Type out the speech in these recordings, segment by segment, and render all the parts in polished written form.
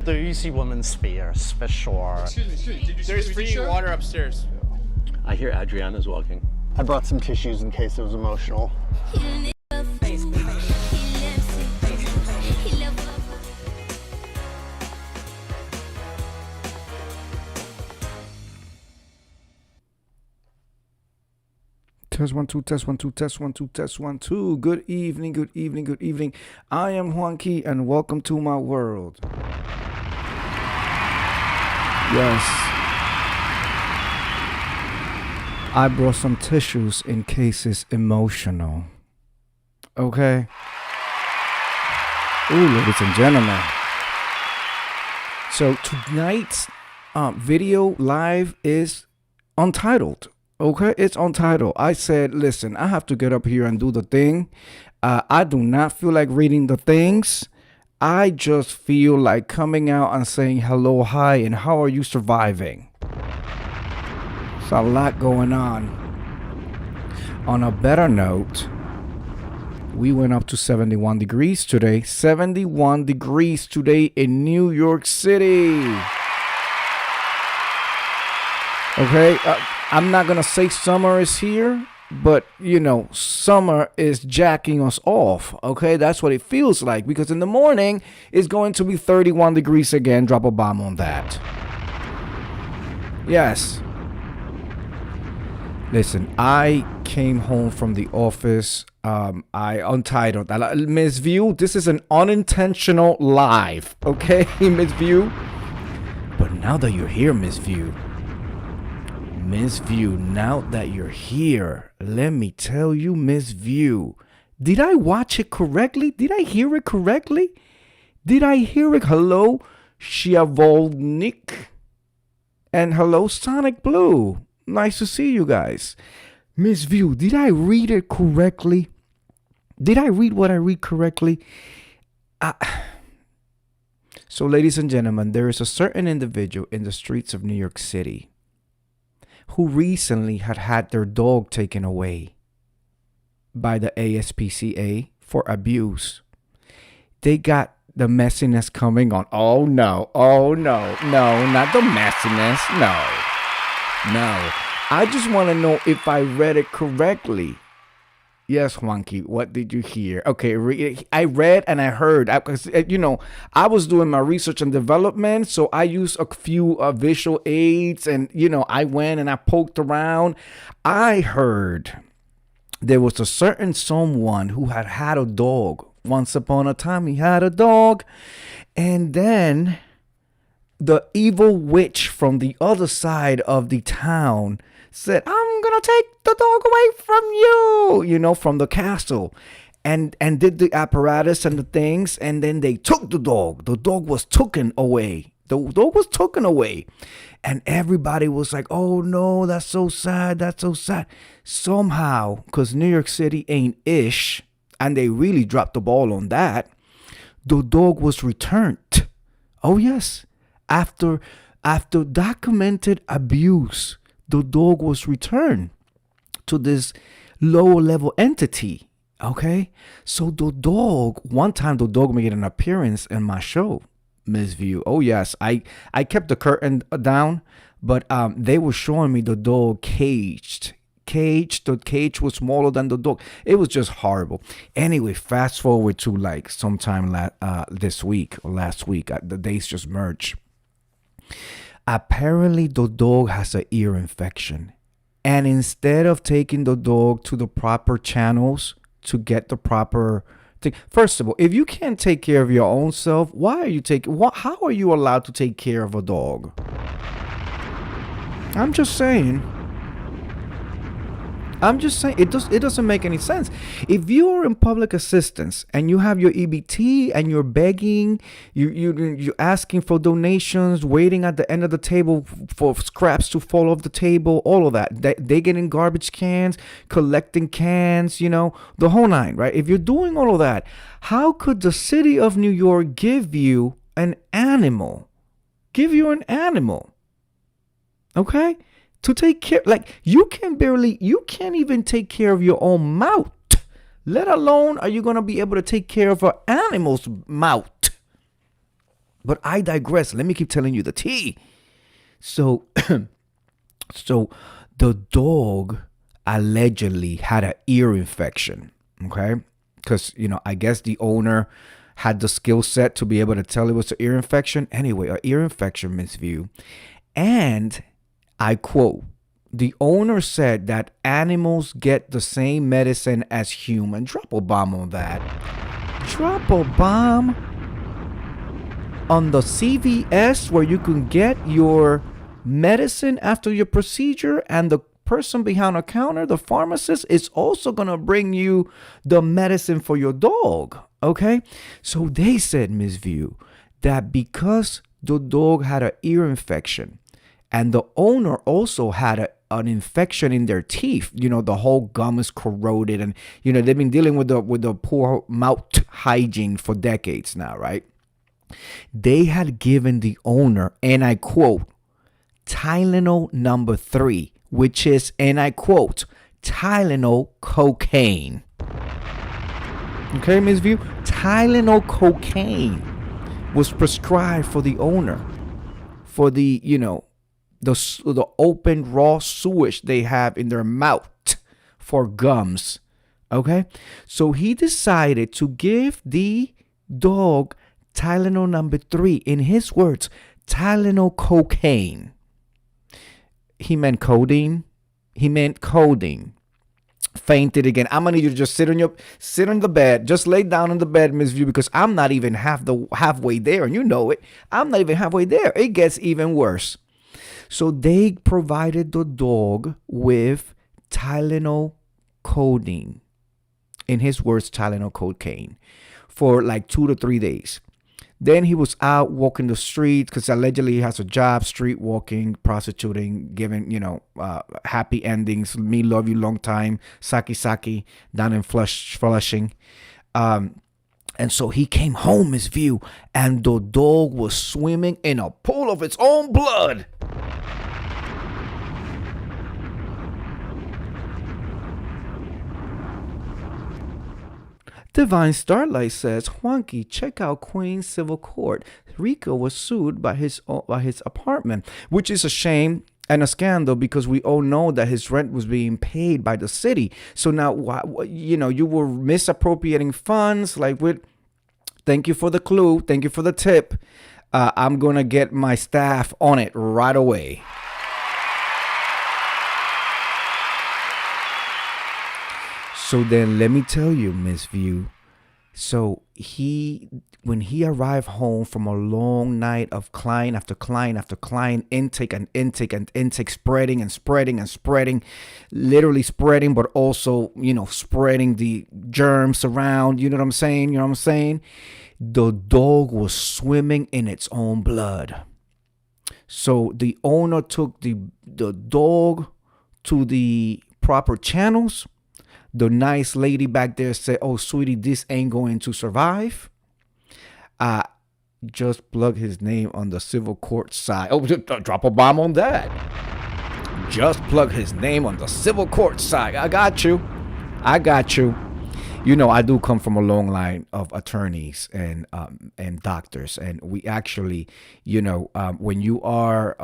The Easy Woman Spears, for sure. Excuse me. Did you see There's the free show? water upstairs. I hear Adriana's walking. I brought some tissues in case it was emotional. Test 1 2 test 1 2 test 1 2 test 1 2. Good evening. I am Juanqui and welcome to my world. Yes. I brought some tissues in case it's emotional. Okay. Ooh, ladies and gentlemen. So tonight's video live is Untitled. Okay, it's Untitled. I said, listen, I have to get up here and do the thing. I do not feel like reading the things. I just feel like coming out and saying hello, hi, and how are you surviving? It's a lot going on. On a better note, we went up to 71 degrees today. 71 degrees today in New York City. Okay, I'm not going to say summer is here, but, you know, summer is jacking us off. Okay, that's what it feels like, because in the morning it's going to be 31 degrees again. Drop a bomb on that. Yes. Listen, I came home from the office. I Untitled. Miss View, this is an unintentional live. Okay, Miss View. But now that you're here, Miss View, now that you're here, let me tell you, Miss View, did I watch it correctly? Did I hear it correctly? Did I hear it? Hello, Shiavolnik. And hello, Sonic Blue. Nice to see you guys. Miss View, did I read it correctly? Did I read what I read correctly? So, ladies and gentlemen, there is a certain individual in the streets of New York City who recently had their dog taken away by the ASPCA for abuse. They got the messiness coming on. Oh no, not the messiness. No. I just want to know if I read it correctly. Yes, Juanqui, what did you hear? Okay, I read and I heard. I was doing my research and development, so I used a few visual aids, and, I went and I poked around. I heard there was a certain someone who had a dog. Once upon a time, he had a dog, and then the evil witch from the other side of the town said, I'm going to take the dog away from you, from the castle, and did the apparatus and the things. And then they took the dog. The dog was taken away. And everybody was like, oh no, that's so sad. Somehow, because New York City ain't ish, and they really dropped the ball on that, the dog was returned. Oh yes. After documented abuse, the dog was returned to this lower level entity. Okay, so one time the dog made an appearance in my show, Miss View. Oh yes, I kept the curtain down, but they were showing me the dog caged. The cage was smaller than the dog. It was just horrible. Anyway, fast forward to like sometime this week or last week. The days just merged. Apparently, the dog has an ear infection. And instead of taking the dog to the proper channels to get the proper thing, first of all, if you can't take care of your own self, how are you allowed to take care of a dog? I'm just saying. It doesn't make any sense. If you are in public assistance and you have your EBT and you're begging, you're asking for donations, waiting at the end of the table for scraps to fall off the table, all of that. They get in garbage cans, collecting cans, the whole nine, right? If you're doing all of that, how could the city of New York give you an animal? Okay? To take care, like you can't even take care of your own mouth, let alone are you going to be able to take care of an animal's mouth. But I digress. Let me keep telling you the tea. So, so the dog allegedly had an ear infection. Okay, because I guess the owner had the skill set to be able to tell it was an ear infection. Anyway, an ear infection, Miss View, and I quote: the owner said that animals get the same medicine as humans. Drop a bomb on that. Drop a bomb on the CVS where you can get your medicine after your procedure, and the person behind the counter, the pharmacist, is also going to bring you the medicine for your dog. Okay? So they said, Ms. View, that because the dog had an ear infection and the owner also had an infection in their teeth, the whole gum is corroded, and they've been dealing with the poor mouth hygiene for decades now, right? They had given the owner, and I quote, Tylenol number 3, which is, and I quote, Tylenol cocaine. Okay, Ms. View? Tylenol cocaine was prescribed for the owner for the, the open raw sewage they have in their mouth for gums. Okay? So he decided to give the dog Tylenol number 3, in his words, Tylenol cocaine. He meant codeine. He meant codeine. Fainted again. I'm gonna need you to just sit on the bed. Just lay down on the bed, Ms. View, because I'm not even halfway there, and you know it. I'm not even halfway there. It gets even worse. So they provided the dog with Tylenol codeine. In his words, Tylenol cocaine, for like 2 to 3 days. Then he was out walking the streets because allegedly he has a job, street walking, prostituting, giving, happy endings. Me love you long time. Saki down in Flushing. And so he came home, Miss View, and the dog was swimming in a pool of its own blood. Divine Starlight says, Juanqui, check out Queens Civil Court. Rico was sued by his apartment, which is a shame and a scandal because we all know that his rent was being paid by the city. So now, you were misappropriating funds. Thank you for the clue. Thank you for the tip. I'm going to get my staff on it right away. So then let me tell you, Miss View. So when he arrived home from a long night of client after client after client, intake and intake and intake, spreading and spreading and spreading, literally spreading, but also, spreading the germs around. You know what I'm saying? The dog was swimming in its own blood. So the owner took the dog to the proper channels. The nice lady back there said, oh, sweetie, this ain't going to survive. Just plug his name on the civil court side. Oh, drop a bomb on that. Just plug his name on the civil court side. I got you. I do come from a long line of attorneys and doctors. And we actually, when you are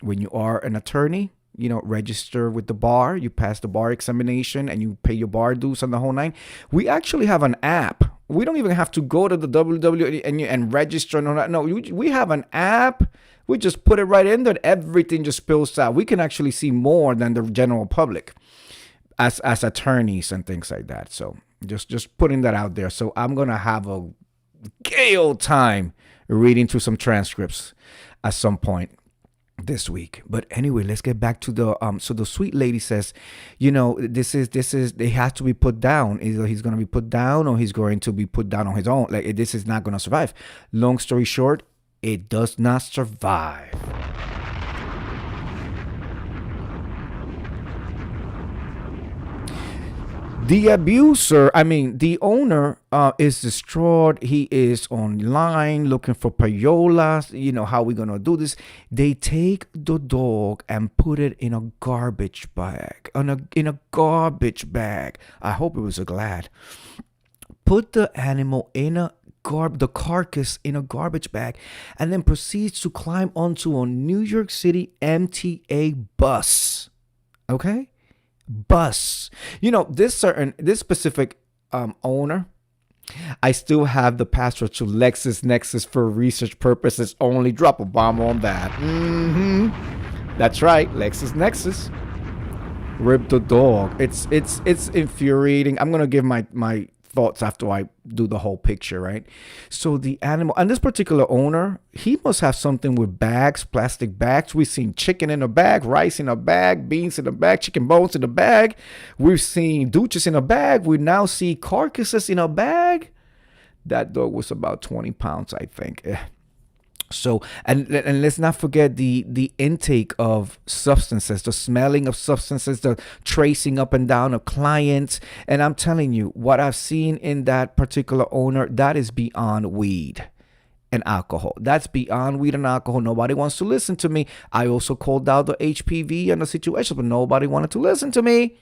an attorney, register with the bar, you pass the bar examination and you pay your bar dues on the whole nine. We actually have an app. We don't even have to go to the www and register and all that. No, we have an app. We just put it right in there. Everything just spills out. We can actually see more than the general public as attorneys and things like that. So just putting that out there. So I'm going to have a gay old time reading through some transcripts at some point this week. But anyway, let's get back to the so the sweet lady says, this is they have to be put down. Either he's going to be put down or he's going to be put down on his own. Like, this is not going to survive. Long story short, it does not survive. The the owner is distraught. He is online looking for payolas. How we going to do this? They take the dog and put it in a garbage bag. In a garbage bag. I hope it was a Glad. Put the animal in a the carcass in a garbage bag, and then proceeds to climb onto a New York City MTA bus. Okay? Bus. This specific owner, I still have the password to LexisNexis for research purposes only. Drop a bomb on that. That's right, LexisNexis. Rip the dog. It's infuriating. I'm gonna give my thoughts after I do the whole picture, right? So the animal, and this particular owner, he must have something with bags, plastic bags. We've seen chicken in a bag, rice in a bag, beans in a bag, chicken bones in a bag. We've seen douches in a bag. We now see carcasses in a bag. That dog was about 20 pounds, I think. So, and let's not forget the intake of substances, the smelling of substances, the tracing up and down of clients. And I'm telling you, what I've seen in that particular owner, that is beyond weed and alcohol. That's beyond weed and alcohol. Nobody wants to listen to me. I also called out the HPV and the situation, but nobody wanted to listen to me.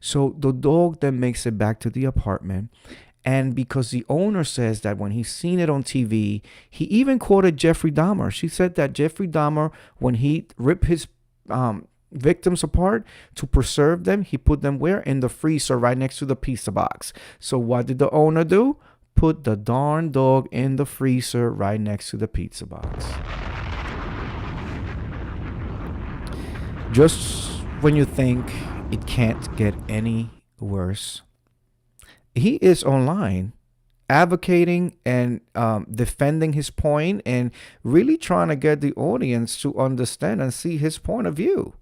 So the dog then makes it back to the apartment. And because the owner says that when he's seen it on TV, he even quoted Jeffrey Dahmer. She said that Jeffrey Dahmer, when he ripped his victims apart to preserve them, he put them where? In the freezer right next to the pizza box. So what did the owner do? Put the darn dog in the freezer right next to the pizza box. Just when you think it can't get any worse, he is online advocating and defending his point and really trying to get the audience to understand and see his point of view,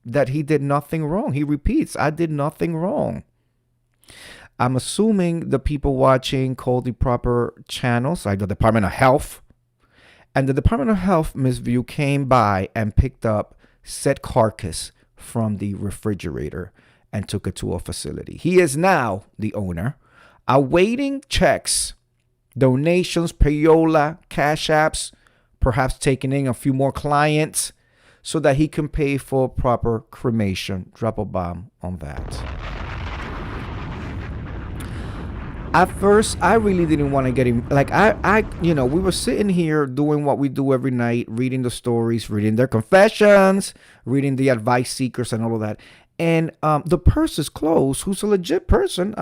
that he did nothing wrong. He repeats, I did nothing wrong. I'm assuming the people watching call the proper channels, like the Department of Health. And the Department of Health, Ms. View, came by and picked up said carcass from the refrigerator and took it to a facility. He is now the owner, awaiting checks, donations, payola, cash apps, perhaps taking in a few more clients so that he can pay for proper cremation. Drop a bomb on that. At first, I really didn't want to get him. Like, we were sitting here doing what we do every night, reading the stories, reading their confessions, reading the advice seekers and all of that. And the purse is closed, who's a legit person,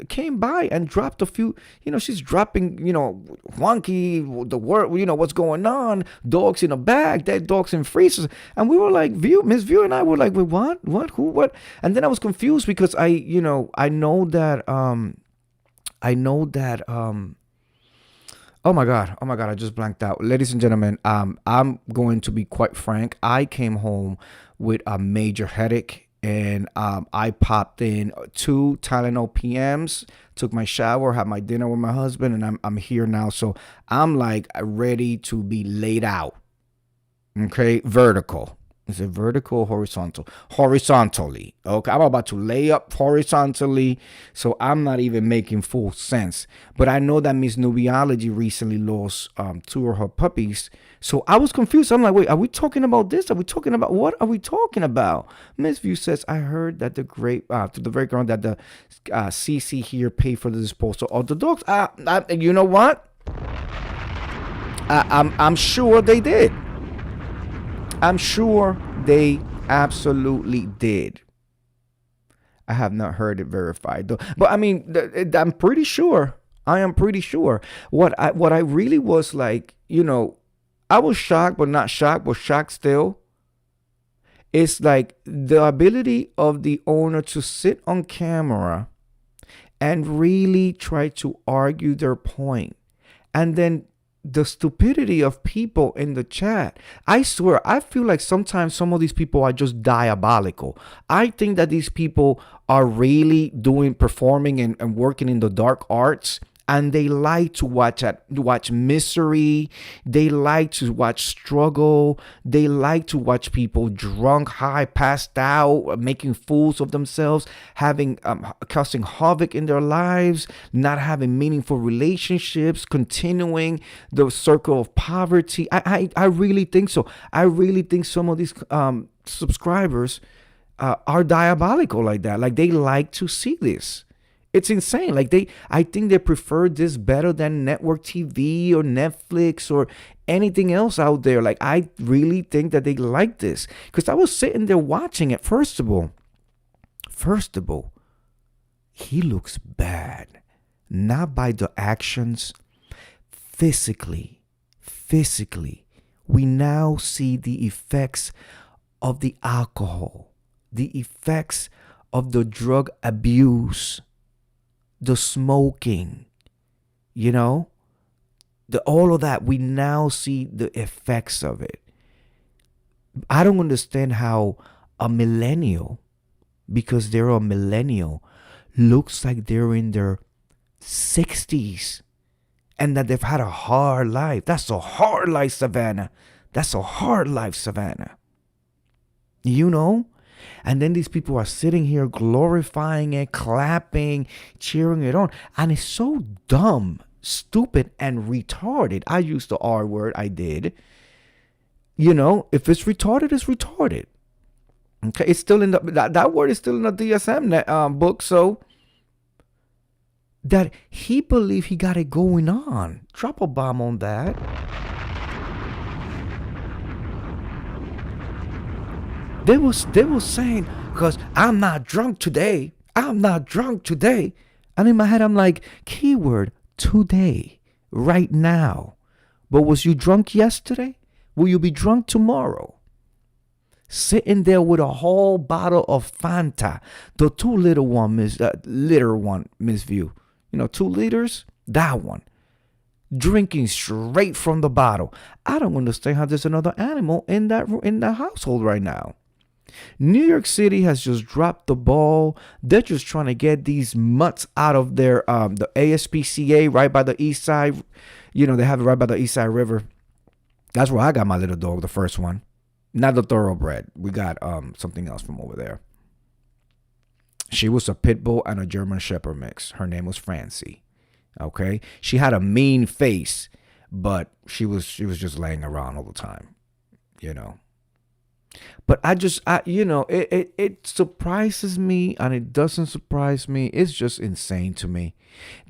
came by and dropped a few, she's dropping, wonky, the word, what's going on, dogs in a bag, dead dogs in freezers. And we were like, Miss View and I were like, wait, what, who, what? And then I was confused because I know that, oh my God, I just blanked out. Ladies and gentlemen, I'm going to be quite frank. I came home with a major headache and I popped in 2 Tylenol PMs, took my shower, had my dinner with my husband, and I'm here now. So I'm like ready to be laid out. Okay, vertical. Is it vertical or horizontal? Horizontally. Okay, I'm about to lay up horizontally, so I'm not even making full sense. But I know that Miss Nubiology recently lost 2 of her puppies, so I was confused. I'm like, wait, are we talking about this? Are we talking about what are we talking about? Miss View says, I heard that to the very ground that the CC here paid for the disposal of the dogs. You know what? I'm sure they did. I'm sure they absolutely did. I have not heard it verified though. But I mean, I'm pretty sure. I am pretty sure. What I really was like, I was shocked, but not shocked, but shocked still. It's like the ability of the owner to sit on camera and really try to argue their point. And then the stupidity of people in the chat. I swear, I feel like sometimes some of these people are just diabolical. I think that these people are really performing and working in the dark arts. And they like to watch misery. They like to watch struggle. They like to watch people drunk, high, passed out, making fools of themselves, causing havoc in their lives, not having meaningful relationships, continuing the circle of poverty. I really think so. I really think some of these subscribers are diabolical like that. Like they like to see this. It's insane. Like I think they prefer this better than network TV or Netflix or anything else out there. Like I really think that they like this because I was sitting there watching it. First of all, he looks bad, not by the actions, physically. We now see the effects of the alcohol, the effects of the drug abuse, the smoking, all of that. We now see the effects of it. I don't understand how a millennial, because they're a millennial, looks like they're in their 60s and that they've had a hard life. That's a hard life, Savannah. That's a hard life, Savannah. And then these people are sitting here glorifying it, clapping, cheering it on. And it's so dumb, stupid, and retarded. I used the R word. I did. If it's retarded, it's retarded. Okay, it's still in that word is still in the DSM book. So that he believed he got it going on. Drop a bomb on that. They was saying, because I'm not drunk today. And in my head, I'm like, keyword, today, right now. But was you drunk yesterday? Will you be drunk tomorrow? Sitting there with a whole bottle of Fanta, the 2 liter one, Miss View. 2 liters, that one. Drinking straight from the bottle. I don't understand how there's another animal in that household right now. New York City has just dropped the ball. They're just trying to get these mutts out of their the ASPCA right by the east side. They have it right by the East Side River. That's where I got my little dog, the first one. Not the thoroughbred. We got something else from over there. She was a pit bull and a German shepherd mix. Her name was Francie. Okay? She had a mean face, but she was just laying around all the time. But it surprises me and it doesn't surprise me. It's just insane to me.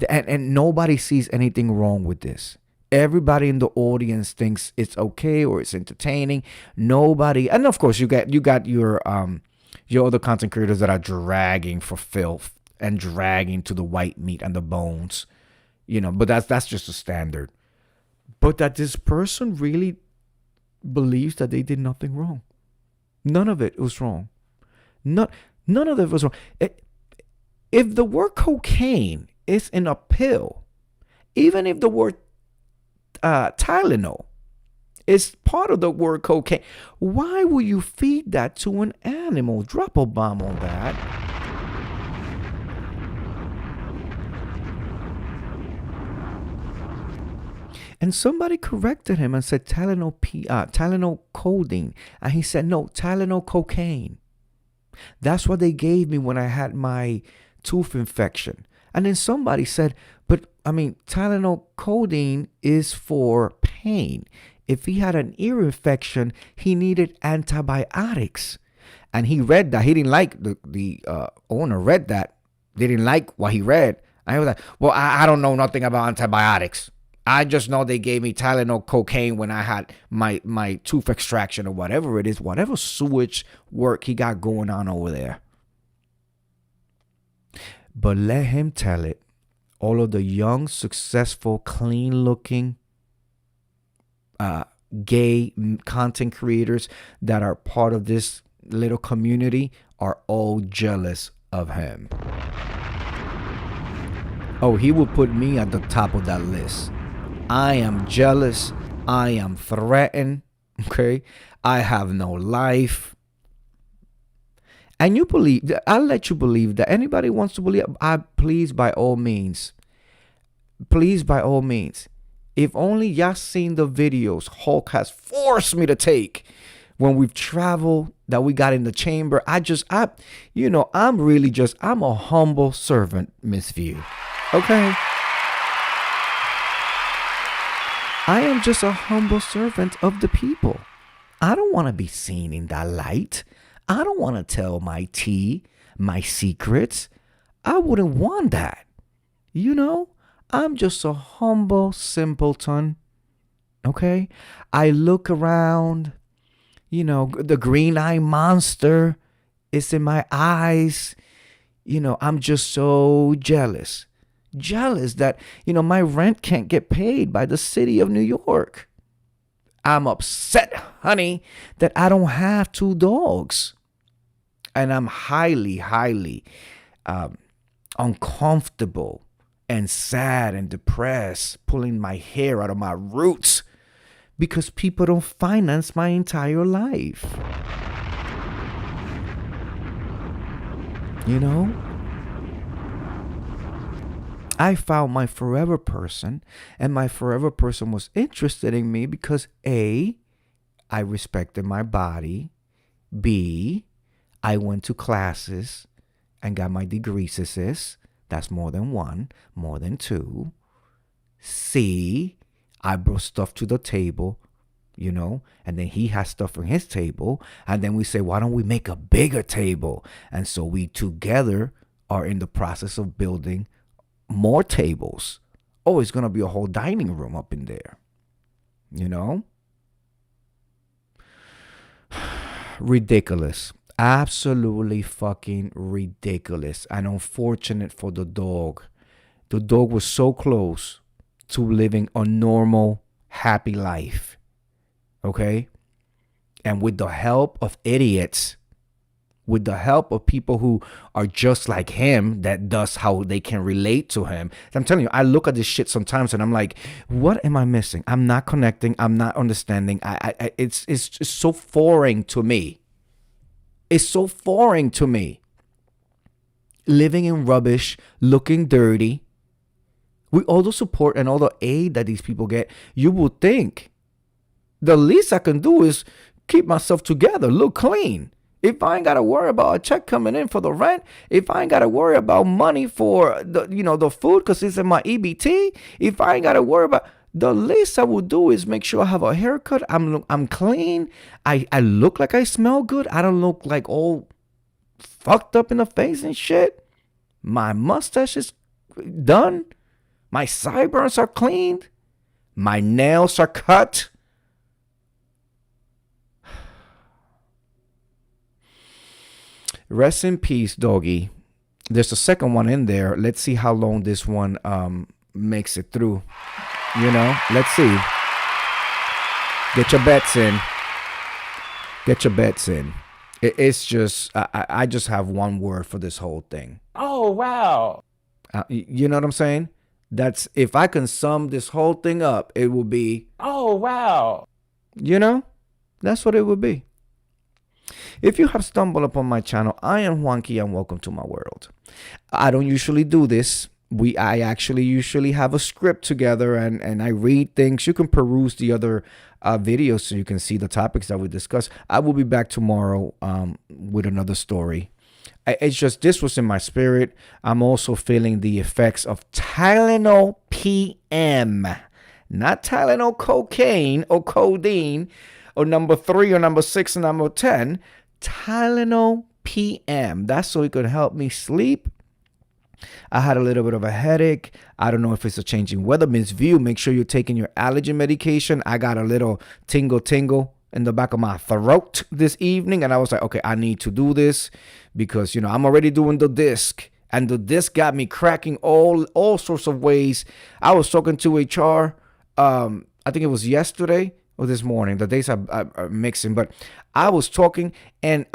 And nobody sees anything wrong with this. Everybody in the audience thinks it's okay or it's entertaining. Nobody, and of course you got your other content creators that are dragging for filth and dragging to the white meat and the bones. But that's just a standard. But that this person really believes that they did nothing wrong. None of it was wrong. None of it was wrong. If the word cocaine is in a pill, even if the word Tylenol is part of the word cocaine, why will you feed that to an animal? Drop a bomb on that. And somebody corrected him and said Tylenol codeine. And he said, no, Tylenol cocaine. That's what they gave me when I had my tooth infection. And then somebody said, but Tylenol codeine is for pain. If he had an ear infection, he needed antibiotics. And he read that. He didn't like the owner read that. They didn't like what he read. I was like, well, I don't know nothing about antibiotics. I just know they gave me Tylenol cocaine when I had my tooth extraction or whatever it is, whatever sewage work he got going on over there. But let him tell it. All of the young, successful, clean-looking, gay content creators that are part of this little community are all jealous of him. Oh, he will put me at the top of that list. I am jealous. I am threatened. Okay. I have no life. And I'll let you believe that. Anybody wants to believe, please, by all means. Please, by all means. If only y'all seen the videos Hulk has forced me to take when we've traveled, that we got in the chamber. I'm a humble servant, Miss View. Okay. I am just a humble servant of the people. I don't want to be seen in that light. I don't want to tell my tea, my secrets. I wouldn't want that. You know, I'm just a humble simpleton. Okay? I look around, the green eye monster is in my eyes. I'm just so jealous. Jealous that, my rent can't get paid by the city of New York. I'm upset, honey, that I don't have 2 dogs. And I'm highly, highly uncomfortable and sad and depressed, pulling my hair out of my roots because people don't finance my entire life. I found my forever person, and my forever person was interested in me because A, I respected my body. B, I went to classes and got my degrees. That's more than 1, more than 2. C, I brought stuff to the table, and then he has stuff on his table. And then we say, why don't we make a bigger table? And so we together are in the process of building more tables. Oh, it's going to be a whole dining room up in there. Ridiculous. Absolutely fucking ridiculous. And unfortunate for the dog. The dog was so close to living a normal, happy life. Okay? And with the help of idiots, with the help of people who are just like him, that does how they can relate to him. I'm telling you, I look at this shit sometimes and I'm like, what am I missing? I'm not connecting. I'm not understanding. It's just so foreign to me. It's so foreign to me. Living in rubbish, looking dirty. With all the support and all the aid that these people get, you would think the least I can do is keep myself together, look clean. If I ain't got to worry about a check coming in for the rent, if I ain't got to worry about money for the food because it's in my EBT, if I ain't got to worry about, the least I would do is make sure I have a haircut. I'm clean. I look like I smell good. I don't look like all fucked up in the face and shit. My mustache is done. My sideburns are cleaned. My nails are cut. Rest in peace, doggy. There's a second one in there. Let's see how long this one makes it through. Let's see. Get your bets in. Get your bets in. It's just, I just have one word for this whole thing. Oh, wow. You know what I'm saying? That's, if I can sum this whole thing up, it will be, oh, wow. That's what it would be. If you have stumbled upon my channel, I am Juanqui and welcome to my world. I don't usually do this. I actually usually have a script together and I read things. You can peruse the other videos so you can see the topics that we discuss. I will be back tomorrow with another story. It's just, this was in my spirit. I'm also feeling the effects of Tylenol PM, not Tylenol cocaine or codeine or number 3 or number 6 or number 10. Tylenol PM. That's so it could help me sleep. I had a little bit of a headache. I don't know if it's a changing weather. Miss View, make sure you're taking your allergy medication. I got a little tingle in the back of my throat this evening. And I was like, okay, I need to do this because, I'm already doing the disc. And the disc got me cracking all sorts of ways. I was talking to HR, I think it was yesterday or this morning. The days are mixing. But I was talking and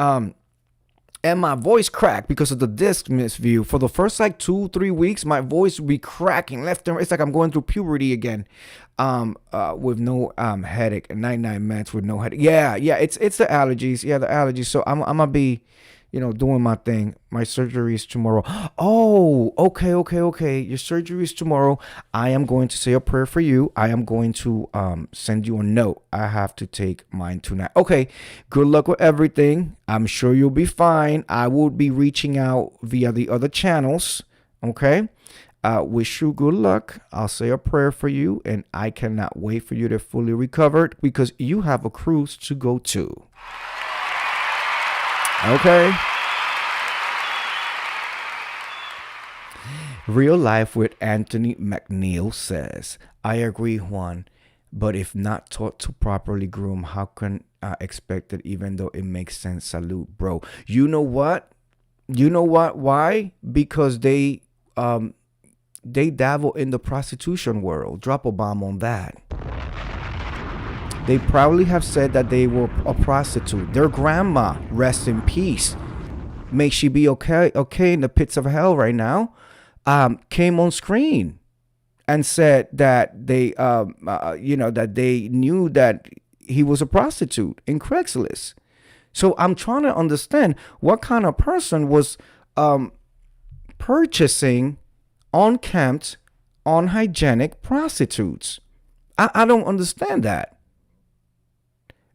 my voice cracked because of the disc misview. For the first 2-3 weeks, my voice would be cracking left and right. It's like I'm going through puberty again. With no headache, 99 meds with no headache. Yeah, it's the allergies. Yeah, the allergies. So I'm gonna be, doing my thing. My surgery is tomorrow. Oh, okay. Your surgery is tomorrow. I am going to say a prayer for you. I am going to send you a note. I have to take mine tonight. Okay, good luck with everything. I'm sure you'll be fine. I will be reaching out via the other channels. Okay. Wish you good luck. I'll say a prayer for you, and I cannot wait for you to fully recover because you have a cruise to go to. Okay. Real Life with Anthony McNeil says, I agree, Juan, but if not taught to properly groom, how can I expect it even though it makes sense? Salute, bro. You know what? You know what? Why? Because they dabble in the prostitution world. Drop a bomb on that. They probably have said that they were a prostitute. Their grandma, rest in peace, may she be okay in the pits of hell right now, came on screen and said that they, that they knew that he was a prostitute in Craigslist. So I'm trying to understand what kind of person was purchasing unkempt, unhygienic prostitutes. I don't understand that.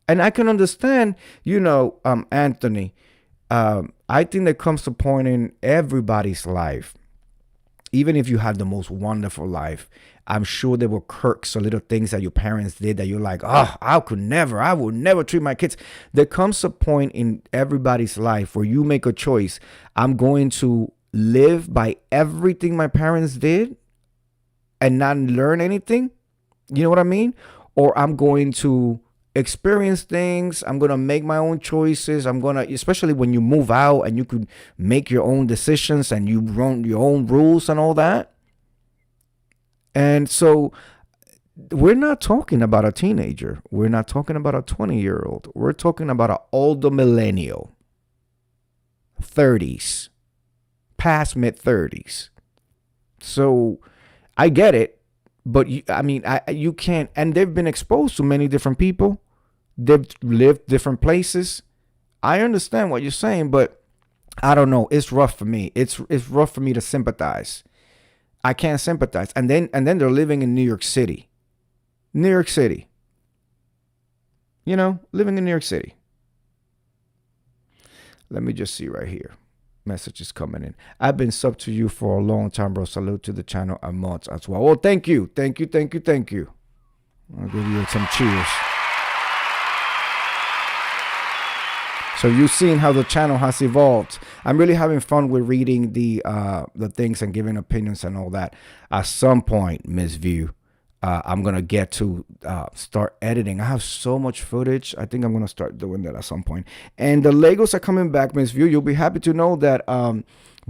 And I can understand, Anthony, I think there comes a point in everybody's life, even if you have the most wonderful life, I'm sure there were quirks or little things that your parents did that you're like, oh, I would never treat my kids. There comes a point in everybody's life where you make a choice. I'm going to live by everything my parents did and not learn anything. You know what I mean? Or I'm going to experience things. I'm going to make my own choices. Especially when you move out and you could make your own decisions and you run your own rules and all that. And so we're not talking about a teenager. We're not talking about a 20-year-old. We're talking about an older millennial, 30s, past mid-30s. So I get it. But you can't, and they've been exposed to many different people. They've lived different places. I understand what you're saying, but I don't know. It's rough for me. It's rough for me to sympathize. I can't sympathize. And then they're living in New York City. New York City. Living in New York City. Let me just see right here. Messages coming in. I've been sub to you for a long time, bro. Salute to the channel and mods as well. Oh, thank you. I'll give you some cheers. So you've seen how the channel has evolved. I'm really having fun with reading the things and giving opinions and all that. At some point, Miss View, I'm going to get to start editing. I have so much footage. I think I'm going to start doing that at some point. And the Legos are coming back, Miss View. You'll be happy to know that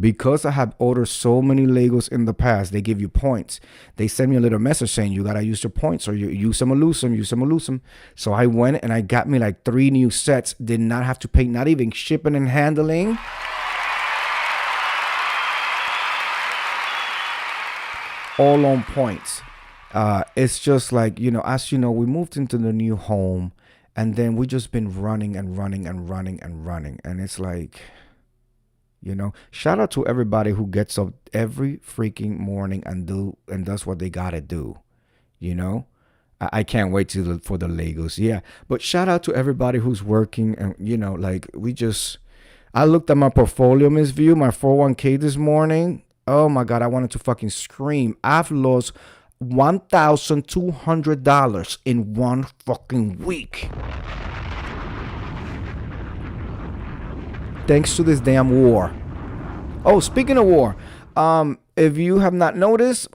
because I have ordered so many Legos in the past, they give you points. They send me a little message saying you got to use your points or you use them or lose them, So I went and I got me like 3 new sets. Did not have to pay, not even shipping and handling. All on points. It's just like, as you know, we moved into the new home and then we just been running. And it's like, shout out to everybody who gets up every freaking morning and does what they got to do. I can't wait for the Legos. Yeah. But shout out to everybody who's working and, I looked at my portfolio, Miss View, my 401k this morning. Oh my God. I wanted to fucking scream. I've lost $1,200 in one fucking week. Thanks to this damn war. Oh, speaking of war, if you have not noticed,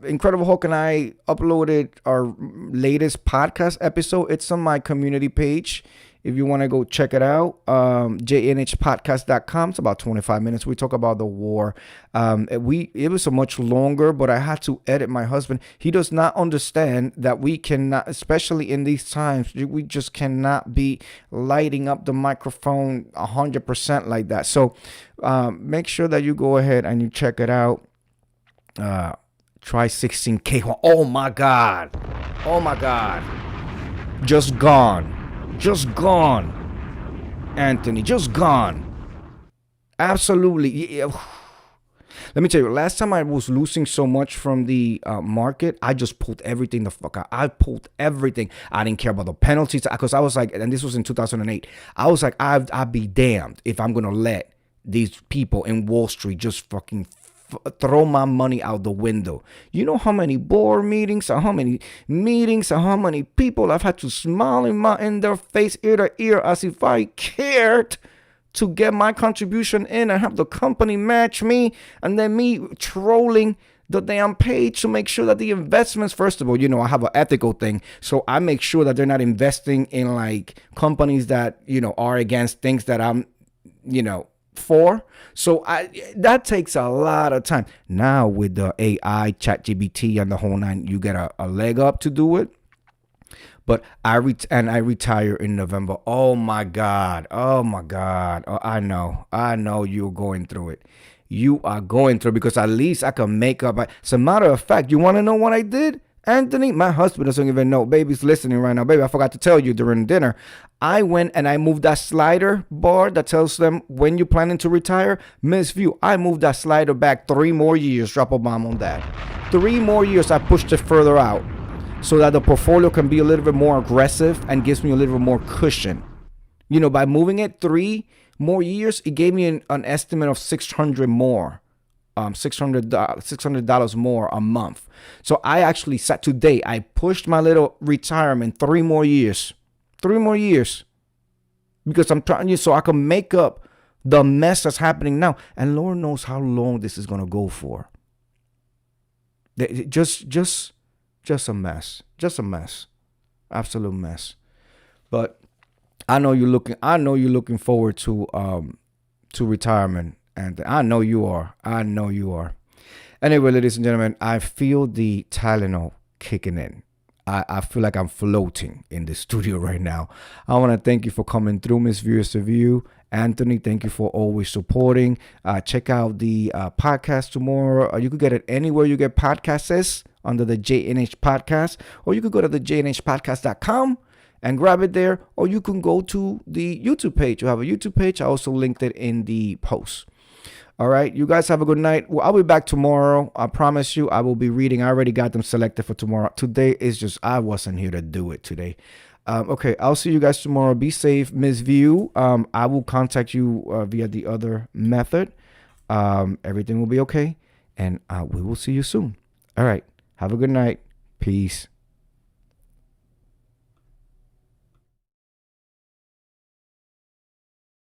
Incredible Hulk and I uploaded our latest podcast episode. It's on my community page. If you want to go check it out, jnhpodcast.com. It's about 25 minutes. We talk about the war. It was so much longer, but I had to edit. My husband, he does not understand that we cannot, especially in these times, we just cannot be lighting up the microphone 100% like that. So make sure that you go ahead and you check it out. Try 16K. Oh my God. Just gone. Anthony, just gone. Absolutely. Yeah. Let me tell you, last time I was losing so much from the market, I just pulled everything the fuck out. I pulled everything. I didn't care about the penalties because I was like, and this was in 2008. I was like, I'd be damned if I'm going to let these people in Wall Street just fucking throw my money out the window. You know how many board meetings and how many people I've had to smile in their face ear to ear as if I cared to get my contribution in and have the company match me, and then me trolling the damn page to make sure that the investments, first of all, I have an ethical thing. So I make sure that they're not investing in like companies that, are against things that I'm, for. So that takes a lot of time. Now with the AI, ChatGPT, and the whole nine, you get a leg up to do it. But I retire in November. Oh my God. Oh, I know you're going through it. You are going through, because at least I can make up. As a matter of fact, you want to know what I did? Anthony, my husband doesn't even know. Baby's listening right now. Baby, I forgot to tell you during dinner. I went and I moved that slider bar that tells them when you're planning to retire. Miss View, I moved that slider back 3 more years. Drop a bomb on that. 3 more years, I pushed it further out so that the portfolio can be a little bit more aggressive and gives me a little bit more cushion. By moving it 3 more years, it gave me an estimate of $600 more. $600 more a month. So I actually sat today. I pushed my little retirement 3 more years. 3 more years. Because I'm trying so I can make up the mess that's happening now. And Lord knows how long this is gonna go for. Just a mess. Just a mess. Absolute mess. But I know you're looking forward to retirement. And I know you are. Anyway, ladies and gentlemen, I feel the Tylenol kicking in. I feel like I'm floating in the studio right now. I want to thank you for coming through, Miss Viewers Review. Anthony, thank you for always supporting. Check out the podcast tomorrow. You could get it anywhere you get podcasts under the JNH Podcast. Or you could go to the jnhpodcast.com and grab it there. Or you can go to the YouTube page. You have a YouTube page. I also linked it in the post. All right. You guys have a good night. Well, I'll be back tomorrow. I promise you I will be reading. I already got them selected for tomorrow. Today is just, I wasn't here to do it today. Okay. I'll see you guys tomorrow. Be safe, Miss View. I will contact you via the other method. Everything will be okay. And we will see you soon. All right. Have a good night. Peace.